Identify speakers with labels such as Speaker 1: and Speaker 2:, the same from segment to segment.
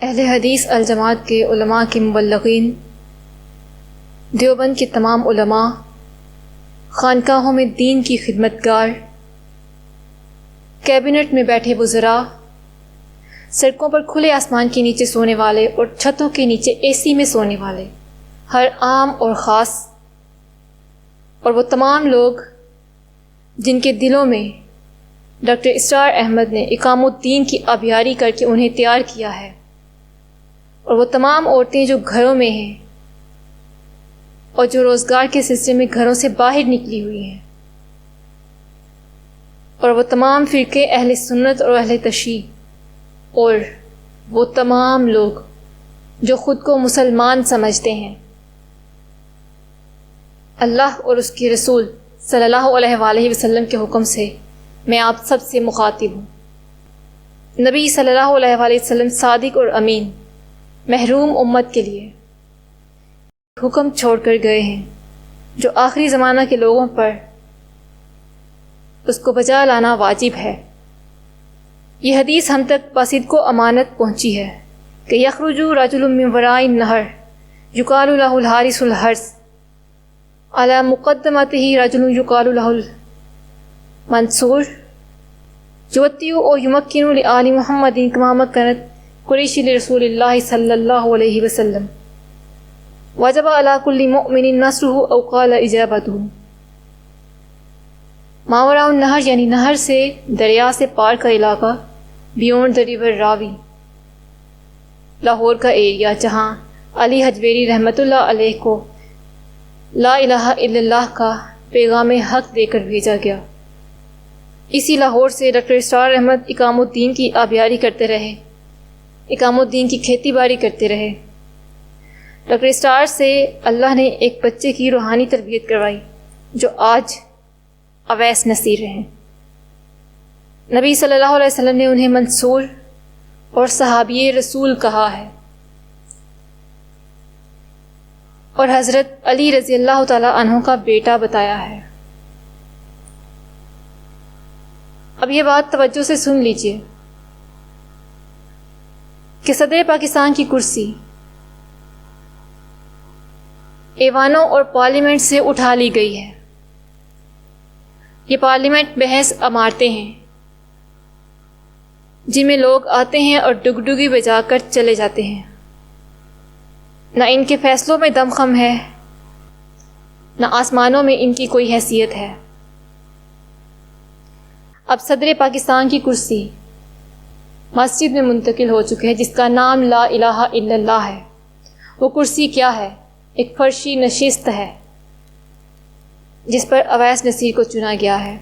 Speaker 1: اہل حدیث الجماعت کے علماء کے مبلغین، دیوبند کے تمام علماء، خانقاہوں میں دین کی خدمتگار، کیبنٹ میں بیٹھے وزراء، سڑکوں پر کھلے آسمان کے نیچے سونے والے اور چھتوں کے نیچے اے سی میں سونے والے، ہر عام اور خاص، اور وہ تمام لوگ جن کے دلوں میں ڈاکٹر اسرار احمد نے اقام الدین کی آبیاری کر کے انہیں تیار کیا ہے، اور وہ تمام عورتیں جو گھروں میں ہیں اور جو روزگار کے سلسلے میں گھروں سے باہر نکلی ہوئی ہیں، اور وہ تمام فرقے اہل سنت اور اہل تشیع، اور وہ تمام لوگ جو خود کو مسلمان سمجھتے ہیں، اللہ اور اس کے رسول صلی اللہ علیہ وآلہ وسلم کے حکم سے میں آپ سب سے مخاطب ہوں۔ نبی صلی اللہ علیہ وآلہ وسلم صادق اور امین محروم امت کے لیے حکم چھوڑ کر گئے ہیں جو آخری زمانہ کے لوگوں پر اس کو بجا لانا واجب ہے۔ یہ حدیث ہم تک بصدق و امانت پہنچی ہے کہ یخرج رجل من وراء النہر یقال له الحارث الحرث على مقدمته رجل يقال له المنصور يوطئ او يمكن لآل محمد كما مكنت قریش لرسول اللہ صلی اللہ علیہ وسلم وجب على كل مؤمن نصره او قال اجابته۔ ماوراء النہر یعنی نہر سے دریا سے پار کا علاقہ، بیونڈ دا ریور راوی، لاہور کا ایریا جہاں علی حجویری رحمۃ اللہ علیہ کو لا الہ الا اللہ کا پیغام حق دے کر بھیجا گیا۔ اسی لاہور سے ڈاکٹر اسرار احمد اقام الدین کی آبیاری کرتے رہے، اقام الدین کی کھیتی باڑی کرتے رہے۔ ڈاکٹر اسرار سے اللہ نے ایک بچے کی روحانی تربیت کروائی جو آج اویس نصیر ہیں۔ نبی صلی اللہ علیہ وسلم نے انہیں منصور اور صحابی رسول کہا ہے، اور حضرت علی رضی اللہ تعالی عنہ کا بیٹا بتایا ہے۔ اب یہ بات توجہ سے سن لیجئے کہ صدر پاکستان کی کرسی ایوانوں اور پارلیمنٹ سے اٹھا لی گئی ہے۔ یہ پارلیمنٹ محض عمارتیں ہیں جن میں لوگ آتے ہیں اور ڈگڈگی بجا کر چلے جاتے ہیں، نہ ان کے فیصلوں میں دم خم ہے، نہ آسمانوں میں ان کی کوئی حیثیت ہے۔ اب صدر پاکستان کی کرسی مسجد میں منتقل ہو چکے ہیں جس کا نام لا الہ الا اللہ ہے۔ وہ کرسی کیا ہے؟ ایک فرشی نشست ہے جس پر اویس نصیر کو چنا گیا ہے۔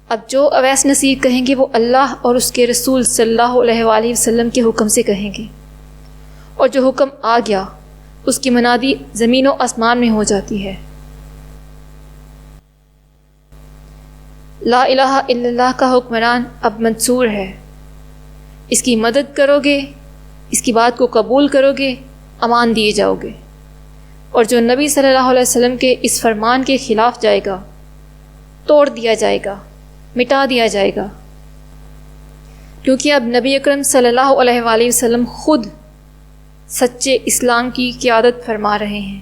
Speaker 1: اب جو اویس نصیر کہیں گے وہ اللہ اور اس کے رسول صلی اللہ علیہ وآلہ وسلم کے حکم سے کہیں گے، اور جو حکم آ گیا اس کی منادی زمین و آسمان میں ہو جاتی ہے۔ لا الہ الا اللہ کا حکمران اب منصور ہے، اس کی مدد کرو گے، اس کی بات کو قبول کرو گے، امان دیے جاؤ گے، اور جو نبی صلی اللہ علیہ وسلم کے اس فرمان کے خلاف جائے گا توڑ دیا جائے گا، مٹا دیا جائے گا، کیونکہ اب نبی اکرم صلی اللہ علیہ وآلہ وسلم خود سچے اسلام کی قیادت فرما رہے ہیں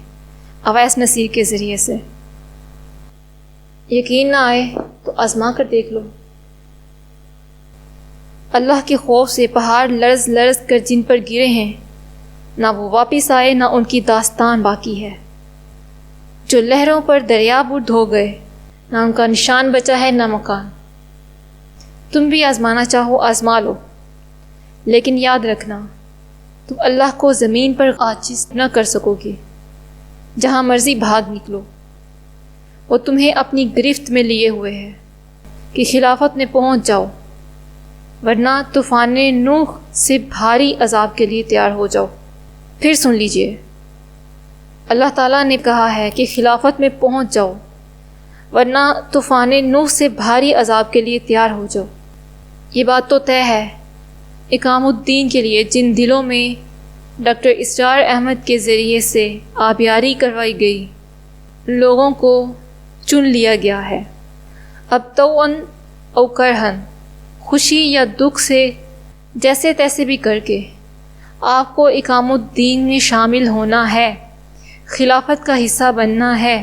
Speaker 1: اویس نصیر کے ذریعے سے۔ یقین نہ آئے تو آزما کر دیکھ لو۔ اللہ کے خوف سے پہاڑ لرز لرز کر جن پر گرے ہیں، نہ وہ واپس آئے، نہ ان کی داستان باقی ہے۔ جو لہروں پر دریا برد ہو گئے، نہ ان کا نشان بچا ہے نہ مکان۔ تم بھی آزمانا چاہو آزما لو، لیکن یاد رکھنا تم اللہ کو زمین پر عاجز نہ کر سکو گے۔ جہاں مرضی بھاگ نکلو، وہ تمہیں اپنی گرفت میں لیے ہوئے ہے کہ خلافت میں پہنچ جاؤ، ورنہ طوفان نوح سے بھاری عذاب کے لیے تیار ہو جاؤ۔ پھر سن لیجئے، اللہ تعالیٰ نے کہا ہے کہ خلافت میں پہنچ جاؤ، ورنہ طوفان نوح سے بھاری عذاب کے لیے تیار ہو جاؤ۔ یہ بات تو طے ہے اقام الدین کے لیے جن دلوں میں ڈاکٹر اسرار احمد کے ذریعے سے آبیاری کروائی گئی، لوگوں کو چن لیا گیا ہے۔ اب توأن او کرہن، خوشی یا دکھ سے جیسے تیسے بھی کر کے آپ کو اقام الدین میں شامل ہونا ہے، خلافت کا حصہ بننا ہے،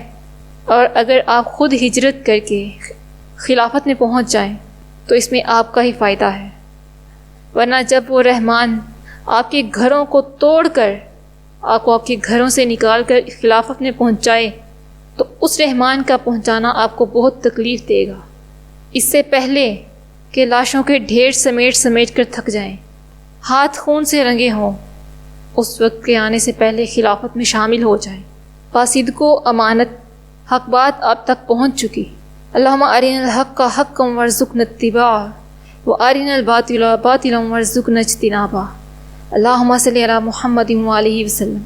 Speaker 1: اور اگر آپ خود ہجرت کر کے خلافت میں پہنچ جائیں تو اس میں آپ کا ہی فائدہ ہے، ورنہ جب وہ رحمان آپ کے گھروں کو توڑ کر آپ کو آپ کے گھروں سے نکال کر خلافت میں پہنچائے تو اس رحمان کا پہنچانا آپ کو بہت تکلیف دے گا، اس سے پہلے کہ لاشوں کے ڈھیر سمیٹ کر تھک جائیں، ہاتھ خون سے رنگے ہوں، اس وقت کے آنے سے پہلے خلافت میں شامل ہو جائیں۔ پاسدق و امانت حق بات آپ تک پہنچ چکی۔ اللہم ارنا الحق حقا وارزقنا اتباعہ وارنا الباطل باطلا وارزقنا اجتنابہ۔ اللہم صلی علی محمد وآلہ وسلم۔